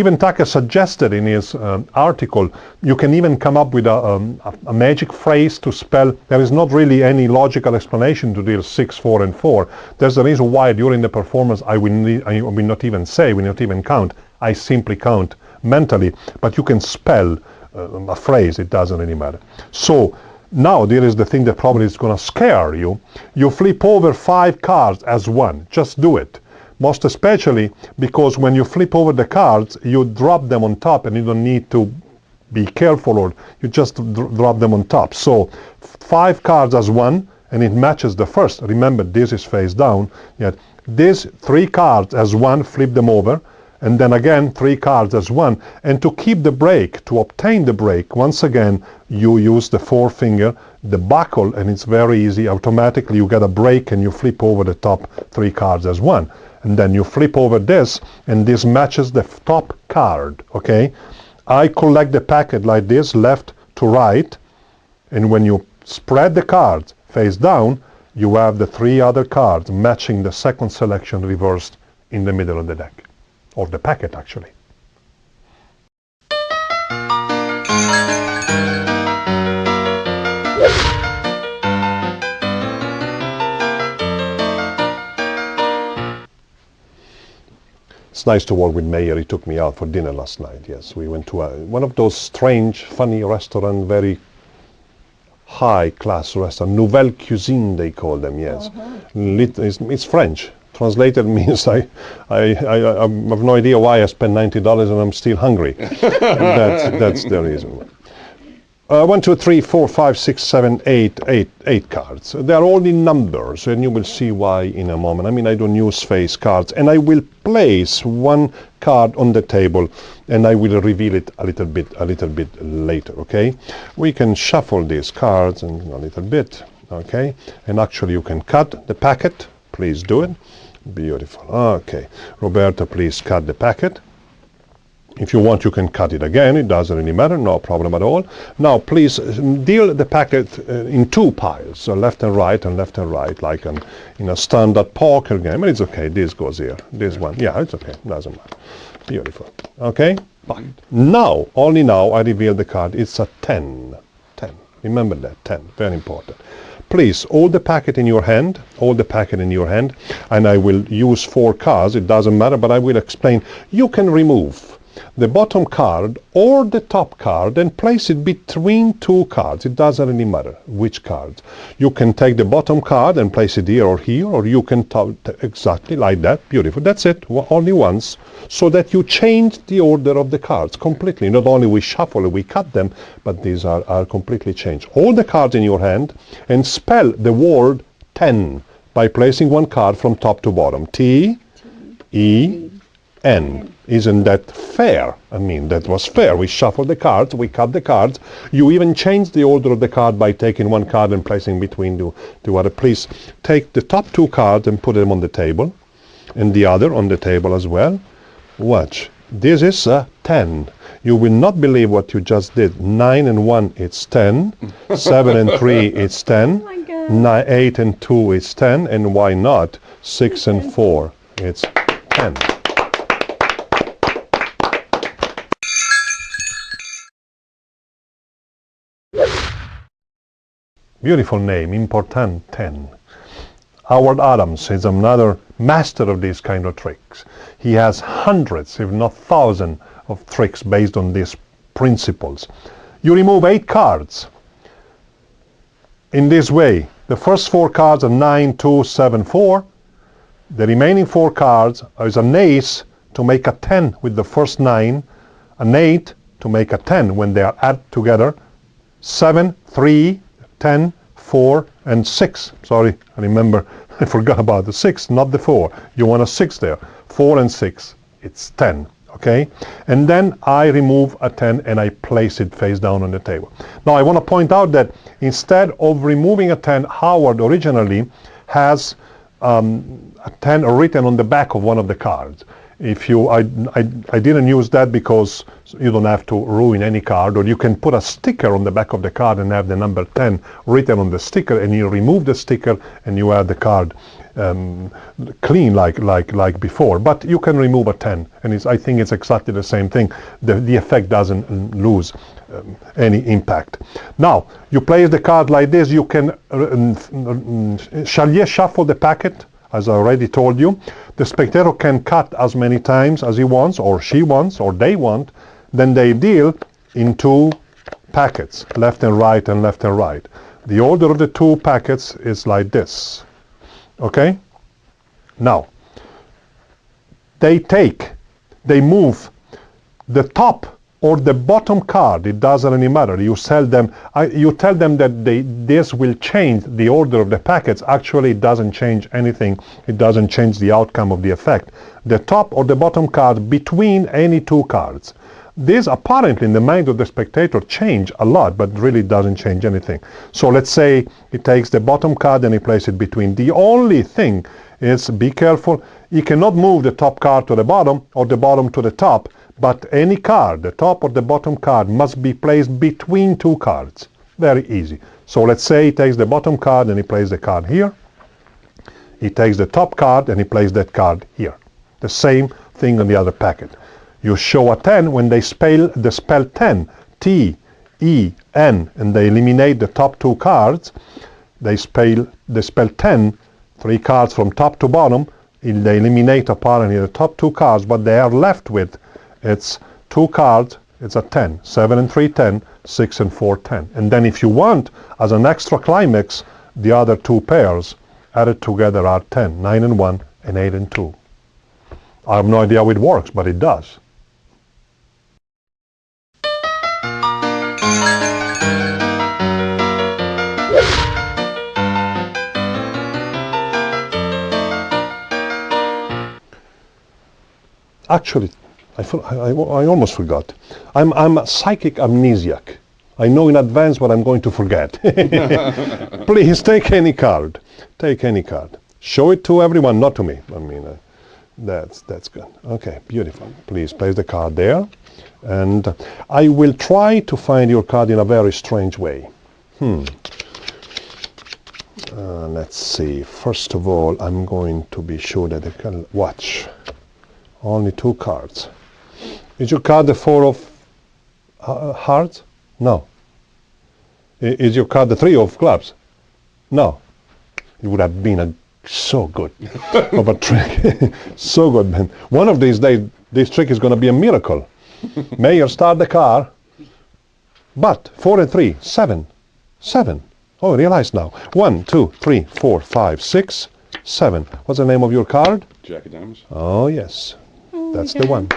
Even Tucker suggested in his article, you can even come up with a magic phrase to spell. There is not really any logical explanation to deal 6, 4, and 4. There's a reason why during the performance I will not even say, will not even count. I simply count mentally. But you can spell a phrase, it doesn't really matter. So now there is the thing that probably is going to scare you. You flip over 5 cards as one. Just do it. Most especially because when you flip over the cards, you drop them on top and you don't need to be careful, or you just drop them on top. So 5 cards as one, and it matches the first. Remember, this is face down. Yet these 3 cards as one, flip them over, and then again 3 cards as one. And to keep the break, to obtain the break, once again, you use the forefinger, the buckle, and it's very easy. Automatically you get a break and you flip over the top 3 cards as one. And then you flip over this, and this matches the top card, okay? I collect the packet like this, left to right, and when you spread the cards face down, you have the 3 other cards matching the second selection reversed in the middle of the deck, or the packet actually. It's nice to work with Meyer. He took me out for dinner last night. Yes, we went to one of those strange, funny restaurants, very high-class restaurant. Nouvelle cuisine, they call them. Yes, it's French. Translated means I have no idea why I spent $90 and I'm still hungry. That's the reason. 1, 2, 3, 4, 5, 6, 7, 8 cards. They are all in numbers, and you will see why in a moment. I mean, I don't use face cards, and I will place 1 card on the table, and I will reveal it a little bit later. Okay? We can shuffle these cards and a little bit. Okay? And actually, you can cut the packet. Please do it. Beautiful. Okay, Roberta, please cut the packet. If you want, you can cut it again. It doesn't really matter. No problem at all. Now, please deal the packet in 2 piles, so left and right, like in a standard poker game. And it's okay. This goes here. This one. Yeah, it's okay. Doesn't matter. Beautiful. Okay? Fine. Now, only now, I reveal the card. It's a 10. 10. Remember that. 10. Very important. Please, hold the packet in your hand, and I will use 4 cards. It doesn't matter, but I will explain. You can remove the bottom card or the top card and place it between 2 cards. It doesn't really matter which cards. You can take the bottom card and place it here, or you can exactly like that. Beautiful. That's it. Only once, so that you change the order of the cards completely. Not only we shuffle, we cut them, but these are completely changed. Hold the cards in your hand and spell the word 10 by placing 1 card from top to bottom. T-E-N. Isn't that fair? I mean, that was fair. We shuffled the cards, we cut the cards. You even changed the order of the card by taking 1 card and placing between the other. Please take the top 2 cards and put them on the table, and the other on the table as well. Watch. This is a 10. You will not believe what you just did. 9 and 1, it's 10. 7 and 3, it's 10. Oh 9, 8 and 2, it's 10. And why not? 6 and 4, it's 10. Beautiful name, important 10. Howard Adams is another master of these kind of tricks. He has hundreds, if not thousands, of tricks based on these principles. You remove 8 cards. In this way, the first 4 cards are 9, 2, 7, 4. The remaining 4 cards is an ace to make a 10 with the first 9, an 8 to make a 10 when they are added together, 7, 3, 10, 4, and 6. Sorry, I remember, I forgot about the 6, not the 4. You want a 6 there. 4 and 6, it's 10, okay? And then I remove a 10 and I place it face down on the table. Now I want to point out that instead of removing a 10, Howard originally has a 10 written on the back of one of the cards. If you, I didn't use that because you don't have to ruin any card, or you can put a sticker on the back of the card and have the number 10 written on the sticker, and you remove the sticker and you add the card. clean like before. But you can remove a 10, and I think it's exactly the same thing. The effect doesn't lose any impact. Now you place the card like this. You can Chalier shuffle the packet, as I already told you. The spectator can cut as many times as he wants, or she wants, or they want. Then they deal in 2 packets, left and right and left and right. The order of the 2 packets is like this. Okay? Now, they move the top or the bottom card. It doesn't really matter. You tell them that this will change the order of the packets. Actually, it doesn't change anything. It doesn't change the outcome of the effect. The top or the bottom card between any 2 cards. This apparently in the mind of the spectator change a lot, but really doesn't change anything. So let's say he takes the bottom card and he places it between. The only thing is, be careful, he cannot move the top card to the bottom or the bottom to the top, but any card, the top or the bottom card, must be placed between 2 cards. Very easy. So let's say he takes the bottom card and he places the card here. He takes the top card and he places that card here. The same thing on the other packet. You show a 10 when they spell the spell 10, T-E-N, and they eliminate the top 2 cards. They spell 10, 3 cards from top to bottom. They eliminate apparently the top 2 cards, but they are left with, it's 2 cards, it's a 10, 7 and 3, 10, 6 and 4, 10. And then if you want, as an extra climax, the other 2 pairs added together are 10, 9 and 1, and 8 and 2. I have no idea how it works, but it does. Actually, I almost forgot. I'm a psychic amnesiac. I know in advance what I'm going to forget. Please take any card. Take any card. Show it to everyone, not to me. I mean, that's good. Okay, beautiful. Please place the card there, and I will try to find your card in a very strange way. Let's see. First of all, I'm going to be sure that I can watch. Only 2 cards. Is your card the 4 of hearts? No. Is your card the 3 of clubs? No. It would have been so good of a trick. So good, man. One of these days, this trick is going to be a miracle. Mayor, start the car. But 4 and 3, 7. 7. Oh, I realize now. 1, 2, 3, 4, 5, 6, 7. What's the name of your card? Jack of Diamonds. Oh, yes. That's the one.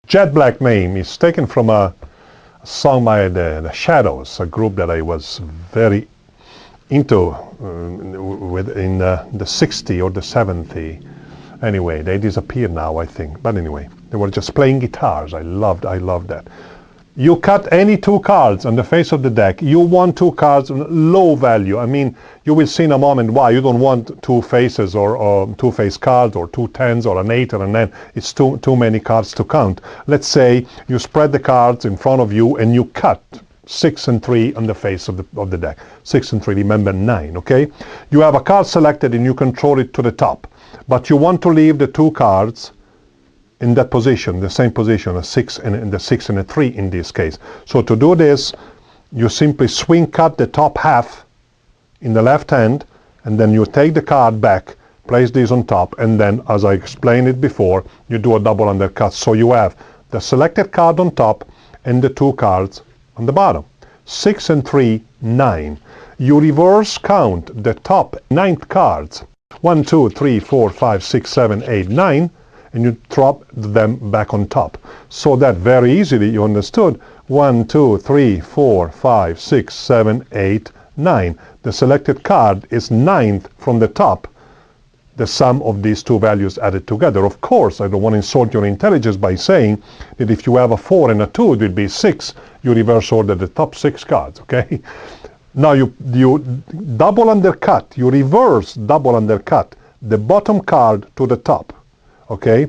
Jet Black name is taken from a song by the Shadows, a group that I was very into in the 60s or the 70s. Anyway, they disappeared now, I think. But anyway, they were just playing guitars. I loved that. You cut any 2 cards on the face of the deck. You want 2 cards, low value. I mean, you will see in a moment why. You don't want 2 faces or 2 face cards or 2 10s or an 8 or an 9. It's too many cards to count. Let's say you spread the cards in front of you and you cut 6 and 3 on the face of the deck. 6 and 3, remember 9, okay? You have a card selected and you control it to the top. But you want to leave the 2 cards in that position, the same position, a 6 and the 6 and a 3 in this case. So to do this, you simply swing cut the top half in the left hand, and then you take the card back, place this on top, and then, as I explained it before, you do a double undercut. So you have the selected card on top and the 2 cards on the bottom. 6 and 3, 9. You reverse count the top 9 cards. 1, 2, 3, 4, 5, 6, 7, 8, 9. And you drop them back on top. So that very easily you understood. 1, 2, 3, 4, 5, 6, 7, 8, 9. The selected card is 9th from the top, the sum of these 2 values added together. Of course, I don't want to insult your intelligence by saying that if you have a 4 and a 2, it will be 6. You reverse order the top 6 cards, okay? Now you double undercut, you reverse double undercut the bottom card to the top. Okay,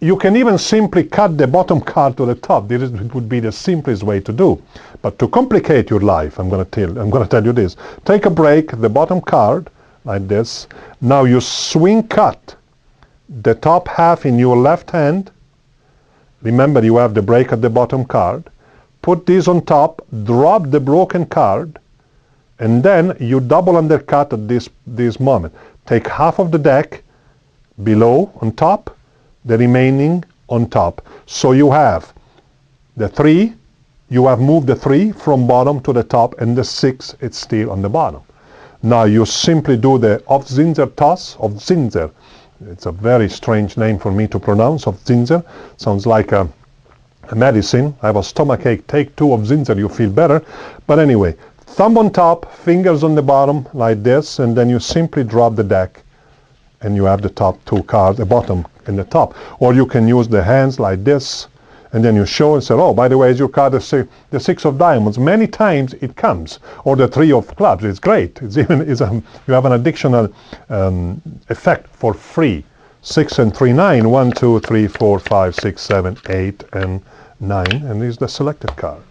You can even simply cut the bottom card to the top. This would be the simplest way to do. But to complicate your life, I'm going to tell you this. Take a break, the bottom card, like this. Now you swing cut the top half in your left hand. Remember, you have the break at the bottom card. Put this on top, drop the broken card, and then you double undercut at this moment. Take half of the deck below on top, the remaining on top. So you have the 3, you have moved the 3 from bottom to the top, and the 6, it's still on the bottom. Now you simply do the Aufzinser toss, Aufzinser. It's a very strange name for me to pronounce, Aufzinser. Sounds like a medicine. I have a stomachache, take 2 Aufzinser, you feel better. But anyway, thumb on top, fingers on the bottom, like this, and then you simply drop the deck, and you have the top 2 cards, the bottom and the top. Or you can use the hands like this, and then you show and say, oh, by the way, is your card the 6 of diamonds? Many times it comes. Or the 3 of clubs. It's great. You have an additional effect for free. 6 and 3, 9. 1, 2, 3, 4, 5, 6, 7, 8, and 9. And this is the selected card.